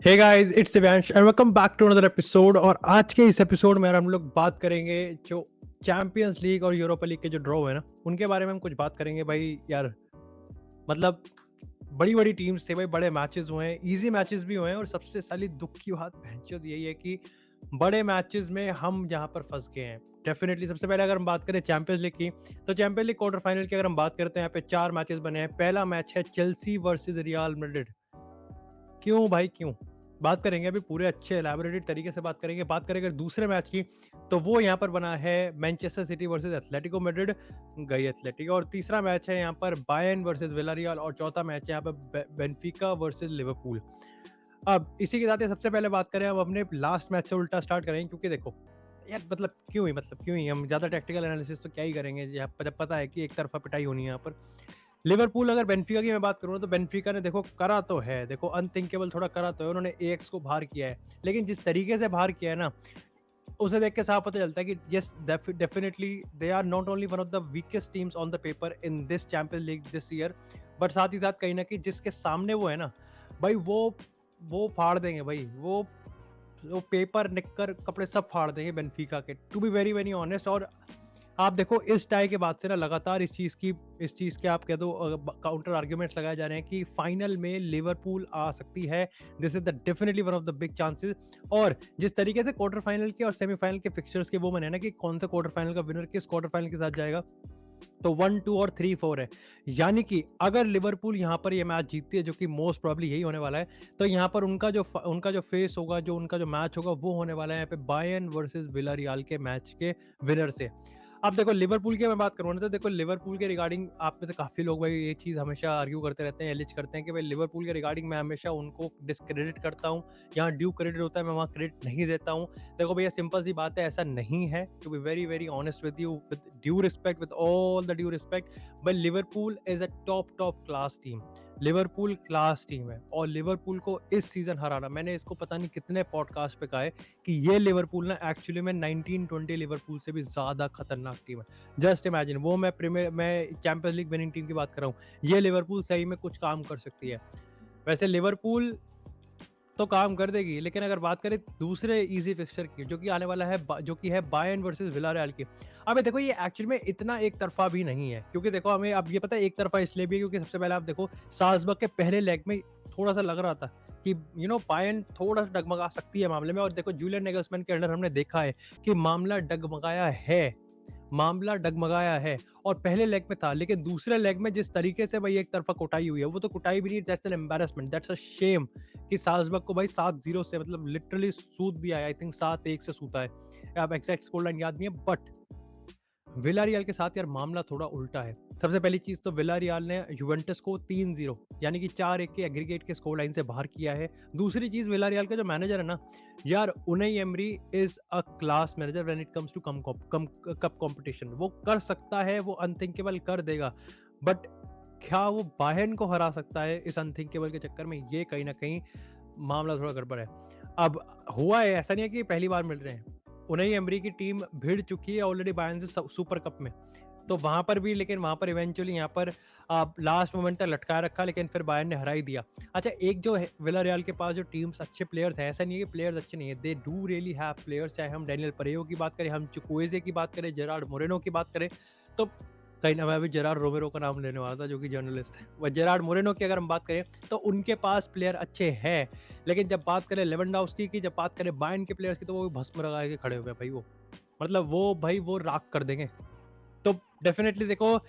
Hey guys, it's Divyansh and welcome back to another episode. और आज के इस एपिसोड में हम लोग बात करेंगे जो चैंपियंस लीग और यूरोपा लीग के जो ड्रॉ है ना, उनके बारे में हम कुछ बात करेंगे भाई। यार मतलब बड़ी बड़ी टीम्स थे भाई, बड़े मैचेस हुए हैं, इजी मैचेस भी हुए हैं, और सबसे साली दुख की बात भैंचोद यही है कि बड़े मैचेस में हम यहाँ पर फंस गए हैं। डेफिनेटली सबसे पहले अगर हम बात करें चैंपियंस लीग की, तो चैंपियंस लीग क्वार्टर फाइनल की अगर हम बात करते हैं, यहाँ पे 4 मैचेस बने हैं। पहला मैच है चेल्सी वर्सेस रियल मैड्रिड। क्यों भाई क्यों? बात करेंगे अभी पूरे अच्छे एलैबोरेटेड तरीके से बात करेंगे। बात करेंगे दूसरे मैच की, तो वो यहाँ पर बना है Manchester city versus Atletico Madrid, गई एथलेटिको। और तीसरा मैच है यहाँ पर बायर्न वर्सेस विलारियल, और चौथा मैच है यहाँ पर बेंफिका वर्सेस लिवरपूल। अब इसी के साथ ही सबसे पहले बात करें, अब अपने लास्ट मैच से उल्टा स्टार्ट करेंगे, क्योंकि देखो यार मतलब क्यों ही हम ज़्यादा टेक्निकल एनालिसिस तो क्या ही करेंगे यहाँ पर, जब पता है कि एक तरफा पिटाई होनी है यहाँ पर। लिवरपूल, अगर बेंफिका की मैं बात करूँ तो बेंफिका ने देखो करा तो है, देखो अनथिंकेबल थोड़ा करा तो है, उन्होंने एएक्स को बाहर किया है। लेकिन जिस तरीके से बाहर किया है ना, उसे देख के साफ पता चलता है कि yes definitely they are not only one of the weakest teams on the paper in this Champions League this year, but साथ ही साथ कहीं ना कहीं जिसके सामने वो है ना भाई, वो फाड़ देंगे भाई, वो पेपर निक्कर कपड़े सब फाड़ देंगे बेंफिका के, to be very very honest. और आप देखो इस टाई के बाद से ना लगातार इस चीज के आप कह दो काउंटर आर्ग्यूमेंट्स लगाए जा रहे हैं कि फाइनल में लिवरपूल आ सकती है। This is the definitely one of the big chances. और जिस तरीके से क्वार्टर फाइनल के और सेमीफाइनल के फिक्चर्स के वो बने ना कि कौन सा क्वार्टर फाइनल का विनर किस क्वार्टर फाइनल के साथ जाएगा, तो 1 2 और 3 4 है। यानी कि अगर लिवरपूल यहाँ पर ये मैच जीतती है, जो कि मोस्ट प्रॉब्ली यही होने वाला है, तो यहाँ पर उनका जो फेस होगा, जो उनका जो मैच होगा, वो होने वाला है यहाँ पे बायर्न वर्सेस विलारियल के मैच के विनर से। अब देखो लिवरपूल की मैं बात करूँ ना, तो देखो लिवरपूल के रिगार्डिंग आप में से काफी लोग भाई ये चीज हमेशा आर्ग्यू करते रहते हैं, एलिज करते हैं कि भाई लिवरपूल के रिगार्डिंग मैं हमेशा उनको डिस्क्रेडिट करता हूँ, यहाँ ड्यू क्रेडिट होता है मैं वहाँ क्रेडिट नहीं देता हूँ। देखो भैया सिंपल सी बात है, ऐसा नहीं है, to be very very honest with you, with due respect, with all the due respect, but Liverpool is a top class team. Liverpool class team है, और लिवरपूल को इस सीजन हराना, मैंने इसको पता नहीं कितने पॉडकास्ट पे कहा है कि ये लिवरपूल ना एक्चुअली में 1920 लिवरपूल से भी ज्यादा खतरनाक टीम है। जस्ट इमेजिन, वो मैं चैंपियंस लीग विनिंग टीम की बात कर रहा हूँ, ये लिवरपूल सही में कुछ काम कर सकती है। वैसे लिवरपूल तो काम कर देगी, लेकिन अगर बात करें दूसरे इजी फिक्सचर की, जो कि आने वाला है जो कि है बायर्न वर्सेस विलारियल की। अबे देखो ये एक्चुअली में इतना एक तरफा भी नहीं है, क्योंकि देखो हमें अब ये पता है एक तरफा इसलिए भी है क्योंकि सबसे पहले आप देखो साल्जबर्ग के पहले लेग में थोड़ा सा लग रहा था कि बायर्न थोड़ा सा डगमगा सकती है मामले में, और देखो जूलियन नेगल्समैन के अंडर हमने देखा है कि मामला डगमगाया है। और पहले लेग में था, लेकिन दूसरे लेग में जिस तरीके से भाई एक तरफा कुटाई हुई है, वो तो कुटाई भी नहीं, that's an embarrassment, that's a shame कि साल्जबर्ग को भाई 7-0 से मतलब लिटरली सूद दिया है। आई थिंक 7-1 से सूता है, अब एग्जैक्ट स्कोर लाइन याद नहीं है, बट विलारियल के साथ यार मामला थोड़ा उल्टा है। सबसे पहली चीज तो विलारियल ने यूवेंटस को 3-0 यानी कि 4-1 के एग्रीगेट के स्कोर लाइन से बाहर किया है। दूसरी चीज, विलारियल का जो मैनेजर है ना यार, Unai Emery is a class manager when it comes to cup competition. वो कर सकता है, वो अनथिंकेबल कर देगा, बट क्या वो बायर्न को हरा सकता है इस अनथिंकेबल के चक्कर में? ये कहीं ना कहीं मामला थोड़ा गड़बड़ है। अब हुआ है, ऐसा नहीं है कि पहली बार मिल रहे हैं, उनई एमरी की टीम भिड़ चुकी है ऑलरेडी बायर्न से सुपर कप में, तो वहां पर भी, लेकिन वहां पर इवेंचुअली यहाँ पर लास्ट मोमेंट तक लटकाया रखा, लेकिन फिर बायर्न ने हरा ही दिया। अच्छा, एक जो है विलारियल के पास जो टीम्स अच्छे प्लेयर्स हैं, ऐसा नहीं है कि प्लेयर्स अच्छे नहीं है, they do really have players. चाहे हम डेनियल परेयो की बात करें, हम चुक्वेजे की बात करें, जेरार्ड मोरेनो की बात करें, तो कहीं ना, मैं अभी जेरार्ड रोमेरो का नाम लेने वाला था जो कि जर्नलिस्ट है, वह जेरार्ड मोरेनो की अगर हम बात करें तो उनके पास प्लेयर अच्छे हैं। लेकिन जब बात करें लेवेंडोव्स्की की, जब बात करें बायर्न के प्लेयर्स की, तो वो भस्म लगा के खड़े हुए हैं भाई, वो मतलब वो भाई वो राख कर देंगे। तो डेफिनेटली देखो,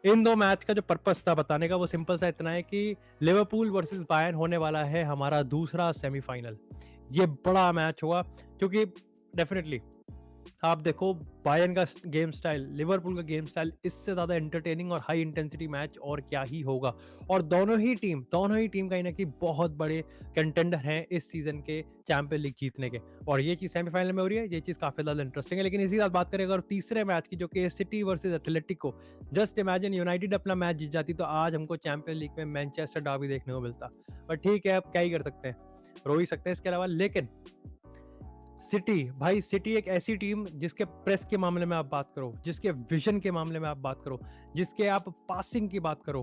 इन दो मैच का जो पर्पस था बताने का, वो सिंपल सा इतना है कि लिवरपूल वर्सेस बायर्न होने वाला है हमारा दूसरा सेमीफाइनल। ये बड़ा मैच हुआ, क्योंकि डेफिनेटली आप देखो बायर्न का गेम स्टाइल, लिवरपूल का गेम स्टाइल, इससे ज्यादा एंटरटेनिंग और हाई इंटेंसिटी मैच और क्या ही होगा। और दोनों ही टीम कहीं ना कहीं बहुत बड़े कंटेंडर हैं इस सीजन के चैंपियन लीग जीतने के, और ये चीज सेमीफाइनल में हो रही है, ये चीज काफी ज्यादा इंटरेस्टिंग है। लेकिन इसी साथ बात करें अगर तीसरे मैच की, जो कि city versus Atletico, just imagine United अपना मैच जीत जाती तो आज हमको चैंपियन लीग में मैनचेस्टर डर्बी देखने को मिलता। पर ठीक है, अब क्या ही कर सकते हैं, रो ही सकते हैं इसके अलावा। लेकिन सिटी भाई, सिटी एक ऐसी टीम जिसके प्रेस के मामले में आप बात करो, जिसके विजन के मामले में आप बात करो, जिसके आप पासिंग की बात करो,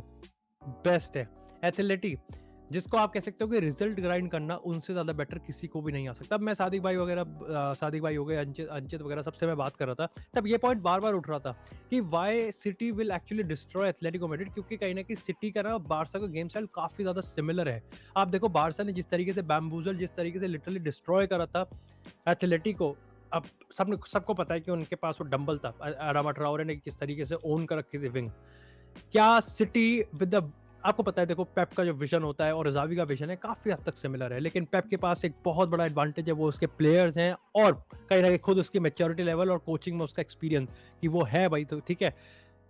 बेस्ट है। एथलेटिक जिसको आप कह सकते हो कि रिजल्ट ग्राइंड करना उनसे ज़्यादा बेटर किसी को भी नहीं आ सकता। अब मैं सादिक भाई वगैरह सादिक भाई हो गए, अंचित वगैरह सबसे मैं बात कर रहा था, तब ये पॉइंट बार-बार उठ रहा था कि why city will actually destroy Atletico Madrid, क्योंकि कहीं न कहीं सिटी का ना बार्सा का गेम स्टाइल काफ़ी ज़्यादा सिमिलर है। आप देखो बार्सा ने जिस तरीके से बैम्बूज़ल, जिस तरीके से लिटरली डिस्ट्रॉय करा था एथलेटिको, अब सबको पता है कि उनके पास वो डंबल था। अडामा ट्राओरे ने किस तरीके से ओन कर रखी थी विंग। क्या सिटी विद द, आपको पता है देखो पेप का जो विजन होता है और ज़ावी का विजन है काफ़ी हद तक सिमिलर है, लेकिन पेप के पास एक बहुत बड़ा एडवांटेज है, वो उसके प्लेयर्स हैं और कहीं ना कहीं खुद उसकी मैच्योरिटी लेवल और कोचिंग में उसका एक्सपीरियंस कि वो है भाई, तो ठीक है।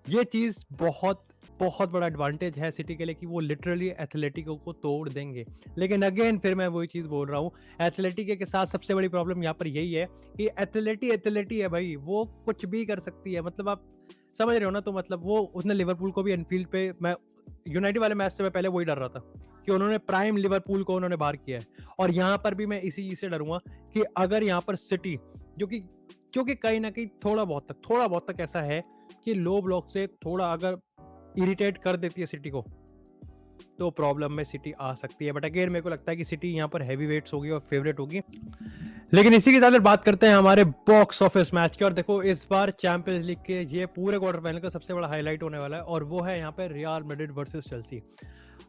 ये चीज़ बहुत बहुत बड़ा एडवांटेज है सिटी के लिए कि वो लिटरली एथलेटिको को तोड़ देंगे। लेकिन अगेन फिर मैं वही चीज़ बोल रहा हूँ, एथलेटिको के साथ सबसे बड़ी प्रॉब्लम यहाँ पर यही है कि एथलेटी है भाई, वो कुछ भी कर सकती है। मतलब आप समझ रहे हो ना, तो मतलब वो उसने लिवरपूल को भी एनफील्ड पे, मैं यूनाइटेड वाले मैच से मैं पहले वही डर रहा था कि उन्होंने प्राइम लिवरपूल को उन्होंने बाहर किया है, और यहाँ पर भी मैं इसी चीज़ से डरूंगा कि अगर यहाँ पर सिटी जो कि कहीं ना कहीं थोड़ा बहुत तक ऐसा है कि लो ब्लॉक से थोड़ा अगर इरिटेट कर देती है सिटी को, तो प्रॉब्लम में सिटी आ सकती है। बट अगेन मेरे को लगता है कि सिटी यहाँ पर हैवी वेट्स होगी और फेवरेट होगी। लेकिन इसी के साथ बात करते हैं हमारे बॉक्स ऑफिस मैच की, और देखो इस बार चैंपियंस लीग के ये पूरे क्वार्टर फाइनल का सबसे बड़ा हाईलाइट होने वाला है, और वो है यहाँ पे रियल मैड्रिड वर्सेस चेल्सी।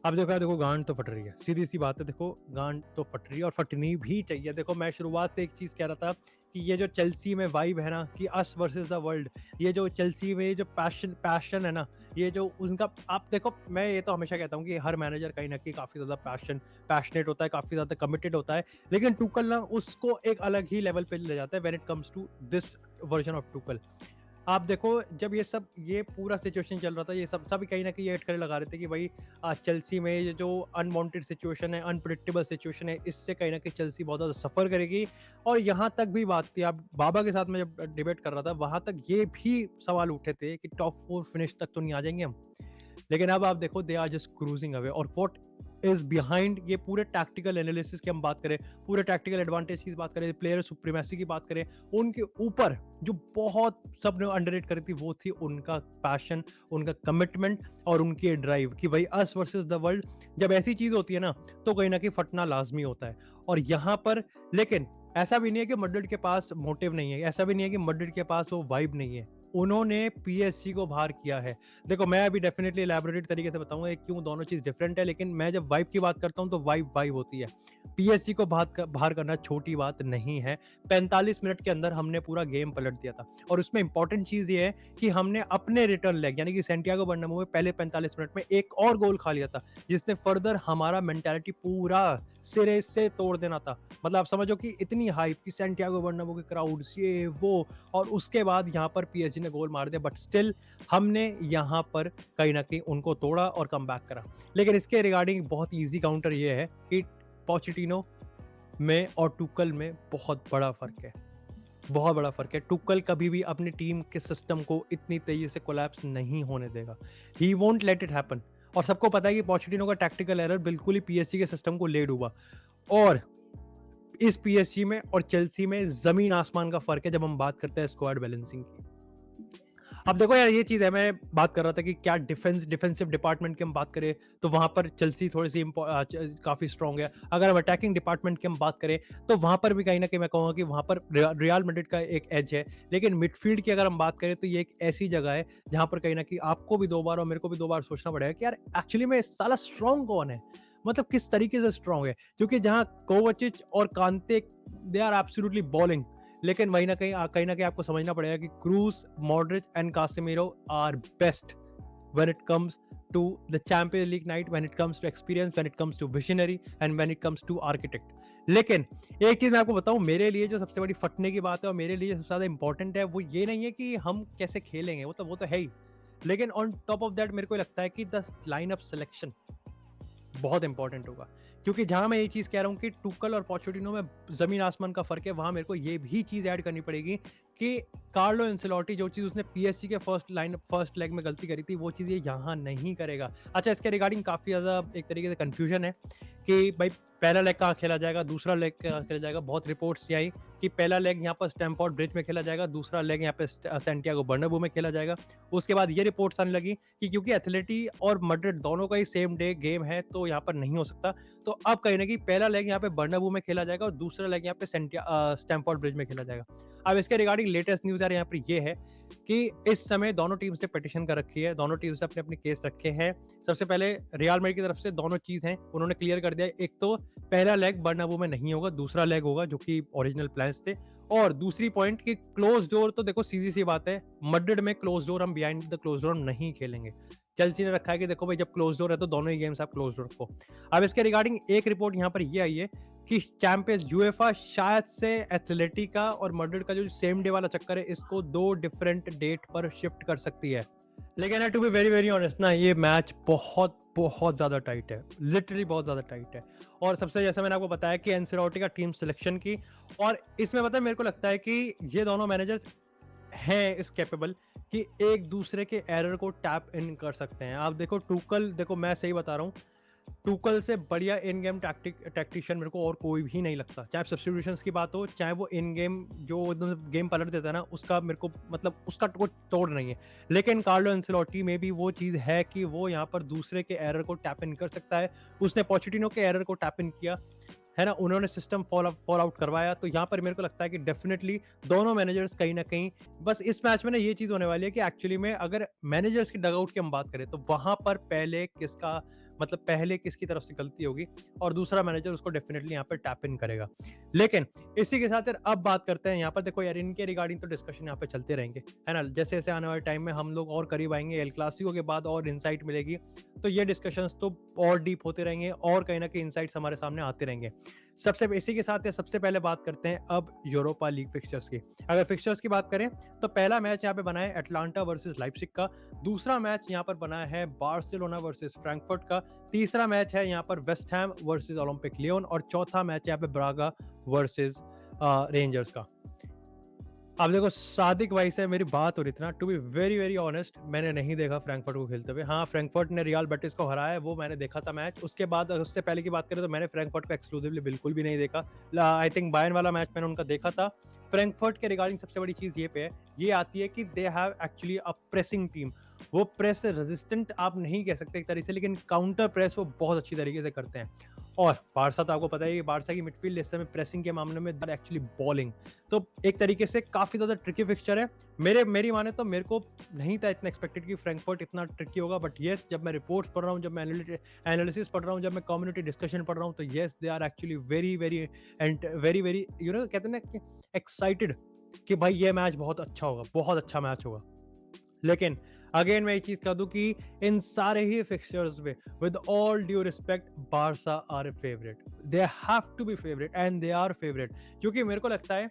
अब देखो गांड तो फट रही है, सीधी सी बात है, देखो गांड तो फट रही है और फटनी भी चाहिए। देखो मैं शुरुआत से एक चीज कह रहा था कि ये जो चेल्सी में वाइब है ना कि अस वर्सेस द वर्ल्ड, ये जो चेल्सी में जो पैशन है ना, ये जो उनका, आप देखो मैं ये तो हमेशा कहता हूँ कि हर मैनेजर कहीं ना कहीं काफी ज्यादा पैशनेट होता है, काफी ज्यादा कमिटेड होता है, लेकिन टुकल ना उसको एक अलग ही लेवल पे ले जाता है when it comes to this version of Tuchel. आप देखो जब ये पूरा सिचुएशन चल रहा था, ये सब कहीं ना कहीं ऐड करे लगा रहे थे कि भाई चेल्सी में ये जो अनवांटेड सिचुएशन है, अनप्रिडिक्टेबल सिचुएशन है, इससे कहीं ना कहीं चेल्सी बहुत ज़्यादा सफ़र करेगी। और यहाँ तक भी बात थी, आप बाबा के साथ में जब डिबेट कर रहा था, वहाँ तक ये भी सवाल उठे थे कि टॉप 4 फिनिश तक तो नहीं आ जाएंगे हम। लेकिन अब आप देखो they are just cruising away, और व्हाट इज बिहाइंड ये पूरे टैक्टिकल एनालिसिस की हम बात करें, पूरे टैक्टिकल एडवांटेज की बात करें, प्लेयर सुप्रीमेसी की बात करें, उनके ऊपर जो बहुत सबने अंडररेट करी थी वो थी उनका पैशन, उनका कमिटमेंट और उनकी ड्राइव कि भाई अस वर्सेस द वर्ल्ड, जब ऐसी चीज होती है ना तो कहीं ना कहीं फटना लाजमी होता है। और यहाँ पर लेकिन ऐसा भी नहीं है कि मैड्रिड के पास मोटिव नहीं है, ऐसा भी नहीं है कि मैड्रिड के पास वो वाइब नहीं है, उन्होंने पीएसजी को बाहर किया है। देखो मैं अभी डेफिनेटली इलैबोरेटेड तरीके से बताऊंगा क्यों दोनों चीज डिफरेंट है, लेकिन मैं जब वाइब की बात करता हूं तो वाइब होती है। पीएसजी को बाहर करना छोटी बात नहीं है। 45 मिनट के अंदर हमने पूरा गेम पलट दिया था, और उसमें इंपॉर्टेंट चीज ये है कि हमने अपने रिटर्न लेग यानी कि सैंटियागो बर्नाब्यू में पहले 45 मिनट में एक और गोल खा लिया था, जिसने फर्दर हमारा मेंटालिटी पूरा सिरे से तोड़ देना था। मतलब आप समझो कि इतनी हाइप की सैंटियागो बर्नाब्यू के क्राउड ये वो, और उसके बाद यहाँ पर पीएसजी ने गोल मार दिया, बट स्टिल हमने यहाँ पर कहीं ना कहीं उनको तोड़ा और कम बैक करा। लेकिन इसके रिगार्डिंग बहुत इजी काउंटर ये है कि पोचेटिनो में और टुकल में बहुत बड़ा फर्क है, बहुत बड़ा फर्क है। टुकल कभी भी अपनी टीम के सिस्टम को इतनी तेजी से कोलैप्स नहीं होने देगा, he won't let it happen. और सबको पता है कि पोचेटिनो का टैक्टिकल एरर बिल्कुल ही पीएसजी के सिस्टम को ले डूबा, और इस पीएसजी में और चेल्सी में जमीन आसमान का फर्क है जब हम बात करते हैं स्क्वाड बैलेंसिंग की। अब देखो यार ये चीज है, मैं बात कर रहा था कि क्या डिफेंसिव डिपार्टमेंट की हम बात करें तो वहां पर चेल्सी थोड़ी सी काफी स्ट्रांग है। अगर हम अटैकिंग डिपार्टमेंट की हम बात करें तो वहां पर भी कहीं ना कहीं मैं कहूंगा कि वहां पर रियल मैड्रिड का एक एज है। लेकिन मिडफील्ड की अगर हम बात करें तो ये एक ऐसी जगह है जहां पर कहीं ना कहीं आपको भी दो बार और मेरे को भी दो बार सोचना पड़ेगा कि यार एक्चुअली में साला स्ट्रांग कौन है, मतलब किस तरीके से स्ट्रांग है। क्योंकि जहां कोवाचिच और Kante they are absolutely balling, लेकिन वहीं ना कहीं आपको समझना पड़ेगा कि Kroos, Modric and Casemiro are best when it comes to the Champions League night, when it comes to experience, when it comes to visionary and when it comes to architect. लेकिन एक चीज मैं आपको बताऊं, मेरे लिए जो सबसे बड़ी फटने की बात है और मेरे लिए सबसे ज्यादा इंपॉर्टेंट है वो ये नहीं है कि हम कैसे खेलेंगे, वो तो है ही, लेकिन ऑन टॉप ऑफ दैट मेरे को लगता है कि द लाइन अप सिलेक्शन बहुत इंपॉर्टेंट होगा। क्योंकि जहां मैं ये चीज कह रहा हूं कि टुकल और पोचेटिनो में जमीन आसमान का फर्क है, वहां मेरे को ये भी चीज ऐड करनी पड़ेगी कि कार्लो एंसेलोटी जो चीज उसने पीएसजी के फर्स्ट लेग में गलती करी थी वो चीज ये यहाँ नहीं करेगा। अच्छा, इसके रिगार्डिंग काफी ज्यादा एक तरीके से कंफ्यूजन है कि भाई पहला लेग कहाँ खेला जाएगा, दूसरा लेग कहाँ खेला जाएगा। बहुत रिपोर्ट्स ये आई कि पहला लेग यहाँ पर स्टैमफोर्ड ब्रिज में खेला जाएगा, दूसरा लेग यहाँ पे सैंटियागो बर्नाब्यू में खेला जाएगा। उसके बाद ये रिपोर्ट्स आने लगी कि क्योंकि एथलेटी और मैड्रिड दोनों का ही सेम डे गेम है तो यहाँ पर नहीं हो सकता। तो अब कहीं ना कहीं पहला लेग यहाँ पे बर्नाब्यू में खेला जाएगा और दूसरा लेग यहाँ पे स्टैमफोर्ड ब्रिज में खेला जाएगा। अब इसके रिगार्डिंग लेटेस्ट न्यूज़ यार यहाँ पर ये है कि इस समय दोनों टीम्स ने पिटिशन कर रखी है, दोनों टीम्स ने अपने अपने केस रखे हैं। सबसे पहले रियल मैड्रिड की तरफ से दोनों चीज़ हैं, उन्होंने क्लियर कर दिया। एक तो पहला लेग बर्नाब्यू में नहीं होगा, दूसरा लेग होगा जो कि ओरिजिनल प्लान्स थे। और दूसरी पॉइंट कि क्लोज डोर तो देखो सीधी सी बात है, मैड्रिड में क्लोज डोर हम बिहाइंड द क्लोज डोर हम नहीं खेलेंगे। चेल्सी ने रखा है कि देखो भाई जब क्लोज डोर है तो दोनों ही गेम्स आप क्लोज डोर रखो। अब इसके रिगार्डिंग एक रिपोर्ट यहाँ पर ये आई है कि चैंपियंस यूएफा शायद से एथलेटिका और मैड्रिड का जो सेम डे वाला चक्कर है इसको 2 डिफरेंट डेट पर शिफ्ट कर सकती है। लेकिन to be very very honest ना, ये मैच बहुत बहुत ज़्यादा टाइट है, लिटरली बहुत ज़्यादा टाइट है। और सबसे जैसा मैंने आपको बताया कि एंसेलोटी का टीम सिलेक्शन की, और इसमें पता है मेरे को लगता है कि ये दोनों मैनेजर्स हैं इस कैपेबल कि एक दूसरे के एरर को टैप इन कर सकते हैं। आप देखो टूकल, देखो मैं सही बता रहा हूँ, टूकल से बढ़िया इन गेम टैक्टिशियन मेरे को और कोई भी नहीं लगता। चाहे सब्स्टिट्यूशंस की बात हो, चाहे वो इन गेम जो गेम पलट देता है ना, उसका मेरे को मतलब उसका कोई तोड़ नहीं है। लेकिन कार्लो एंसेलोटी में भी वो चीज़ है कि वो यहाँ पर दूसरे के एरर को टैप इन कर सकता है। उसने पोचेटिनो के एरर को टैप इन किया है ना, उन्होंने सिस्टम फॉल आउट करवाया। तो यहाँ पर मेरे को लगता है कि डेफिनेटली दोनों मैनेजर्स कहीं ना कहीं, बस इस मैच में ना ये चीज़ होने वाली है कि एक्चुअली में अगर मैनेजर्स की डगआउट की हम बात करें तो वहां पर पहले किसका मतलब पहले किसकी तरफ से गलती होगी और दूसरा मैनेजर उसको डेफिनेटली यहाँ पर टैप इन करेगा। लेकिन इसी के साथ यार अब बात करते हैं यहाँ पर, देखो यार इनके रिगार्डिंग तो डिस्कशन यहाँ पे चलते रहेंगे है ना, जैसे जैसे आने वाले टाइम में हम लोग और करीब आएंगे, एल क्लासिको के बाद और इनसाइट मिलेगी तो ये डिस्कशंस तो और डीप होते रहेंगे और कहीं ना कहीं इनसाइट्स हमारे सामने आते रहेंगे। सबसे इसी के साथ सबसे पहले बात करते हैं अब यूरोपा लीग फिक्सचर्स की। अगर फिक्सचर्स की बात करें तो पहला मैच यहाँ पे बना है एटलांटा वर्सेस लाइप्जिग का, दूसरा मैच यहाँ पर बना है बार्सिलोना वर्सेस फ्रैंकफर्ट का, तीसरा मैच है यहाँ पर West Ham versus Olympique Lyon और चौथा मैच यहाँ पे ब्रागा वर्सेस रेंजर्स का। अब देखो सादिक भाई से मेरी बात हो रही थी ना, to be very very honest मैंने नहीं देखा फ्रैंकफर्ट को खेलते हुए। हाँ, फ्रैंकफर्ट ने रियल बेटिस को हराया है, वो मैंने देखा था मैच। उसके बाद उससे पहले की बात करें तो मैंने फ्रैंकफर्ट को एक्सक्लूसिवली बिल्कुल भी नहीं देखा। आई थिंक बायर्न वाला मैच मैंने उनका देखा था। फ्रैंकफर्ट के रिगार्डिंग सबसे बड़ी चीज ये आती है कि they have actually a pressing team. वो प्रेस रेजिस्टेंट आप नहीं कह सकते एक तरीके से, लेकिन काउंटर प्रेस वो बहुत अच्छी तरीके से करते हैं। और बारसा तो आपको पता है कि बारसा की मिडफील्ड इस समय प्रेसिंग के मामले में एक्चुअली बॉलिंग तो एक तरीके से काफी ज्यादा ट्रिकी फिक्सचर है। मेरी माने तो मेरे को नहीं था इतना एक्सपेक्टेड कि फ्रैंकफर्ट इतना ट्रिकी होगा, बट येस जब मैं रिपोर्ट्स पढ़ रहा हूँ, जब मैं एनालिसिस पढ़ रहा हूँ, जब मैं कम्युनिटी डिस्कशन पढ़ रहा हूँ तो yes they are actually very very and very very you know कहते हैं ना कि एक्साइटेड कि भाई ये मैच बहुत अच्छा होगा, बहुत अच्छा मैच होगा। लेकिन अगेन मैं ये चीज कह दूं कि इन सारे ही फिक्सचर्स में with all due respect Barca are favourite, they have to be favourite and they are favourite. क्योंकि मेरे को लगता है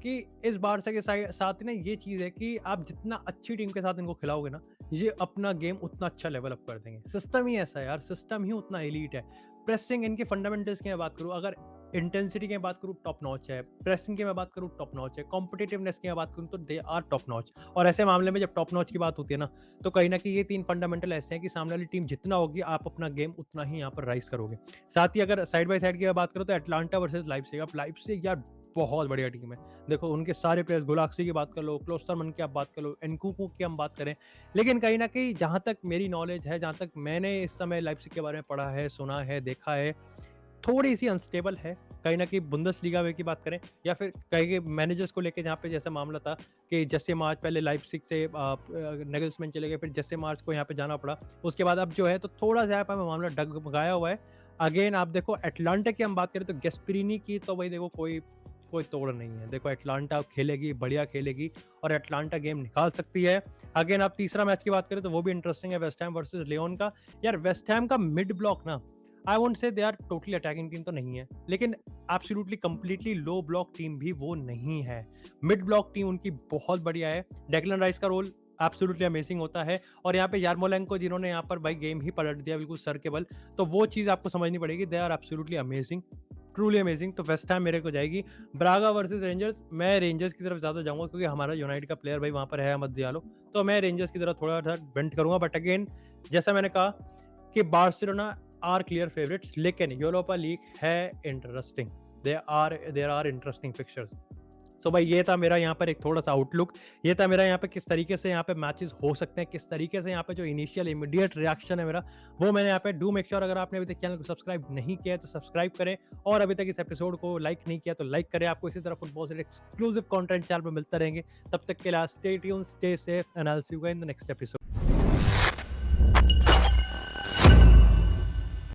कि इस बारसा के साथ ना ये चीज है कि आप जितना अच्छी टीम के साथ इनको खिलाओगे ना, ये अपना गेम उतना अच्छा लेवल अप कर देंगे। सिस्टम ही ऐसा है यार, सिस्टम ही उतना एलीट है। प्रेसिंग इनके फंडामेंटल्स की मैं बात करूं, अगर इंटेंसिटी की बात करूं टॉप नॉच है, प्रेसिंग की मैं बात करूं टॉप नॉच है, कॉम्पिटिटिवनेस की मैं बात करूं तो दे आर टॉप नॉच। और ऐसे मामले में जब टॉप नॉच की बात होती है ना, तो कहीं ना कहीं ये 3 फंडामेंटल ऐसे हैं कि सामने वाली टीम जितना होगी आप अपना गेम उतना ही यहाँ पर राइज करोगे। साथ ही अगर साइड बाय साइड की बात करो तो एटलांटा वर्सेस लाइप्जिग, अब लाइप्जिग यार बहुत बढ़िया टीम है। देखो उनके सारे प्लेयर्स, गुलाक्सी की बात कर लो, क्लोस्टरमन की आप बात कर लो, एनकुकू की हम बात करें, लेकिन कहीं ना कहीं जहां तक मेरी नॉलेज है, जहां तक मैंने इस समय लाइप्जिग के बारे में पढ़ा है, सुना है, देखा है, थोड़ी सी अनस्टेबल है। कहीं ना कहीं बुंदेसलीगा में की बात करें या फिर कहीं मैनेजर्स को लेकर जहाँ पे जैसा मामला था कि जैसे मार्च पहले लाइप्जिग से नेगल्समैन चले गए, फिर जैसे मार्च को यहाँ पे जाना पड़ा, उसके बाद अब जो है तो थोड़ा सा यहाँ पे मामला डगमगाया हुआ है। अगेन आप देखो एटलांटा की हम बात करें तो गैस्परिनी की तो भाई देखो कोई कोई तोड़ नहीं है। देखो एटलांटा खेलेगी, बढ़िया खेलेगी और एटलांटा गेम निकाल सकती है। अगेन आप तीसरा मैच की बात करें तो वो भी इंटरेस्टिंग है, वेस्ट हैम वर्सेस लियोन का। यार वेस्ट हैम का मिड ब्लॉक ना, I won't say they are totally attacking team तो नहीं है, लेकिन absolutely completely low block team भी वो नहीं है। मिड ब्लॉक टीम उनकी बहुत बढ़िया है। डेक्लन राइस का रोल एब्सोल्युटली अमेजिंग होता है और यहाँ पे यारमोलेंको जिन्होंने यहाँ पर भाई गेम ही पलट दिया बिल्कुल सर के बल, तो वो चीज़ आपको समझनी पड़ेगी। They are absolutely amazing, truly amazing. तो वेस्ट हैम मेरे को जाएगी। ब्रागा वर्सेस रेंजर्स, मैं रेंजर्स की तरफ ज़्यादा जाऊंगा क्योंकि हमारा यूनाइटेड का प्लेयर भाई वहाँ पर है अहमद दियालो, तो मैं रेंजर्स की तरफ थोड़ा सा बेंट करूंगा। बट अगेन जैसा मैंने कहा कि बार्सिलोना आर क्लियर फेवरेट्स, लेकिन यूरोपा लीग है interesting, there are interesting fixtures. So भाई ये था मेरा यहाँ पर एक थोड़ा सा आउटलुक, ये था मेरा यहाँ पे किस तरीके से यहाँ पे मैचेस हो सकते हैं, किस तरीके से यहाँ पे जो इनिशियल इमीडिएट रिएक्शन है मेरा, वो मैंने यहाँ पे डू मेक श्योर, अगर आपने अभी तक चैनल को सब्सक्राइब नहीं किया है तो सब्सक्राइब करें, और अभी तक इस एपिसोड को लाइक नहीं किया तो लाइक करें। आपको इसी तरह फुटबॉल से एक्सक्लूसिव कंटेंट चैनल पे मिलता रहेंगे। तब तक के लिए stay tuned, stay safe, and I will see you in the next episode.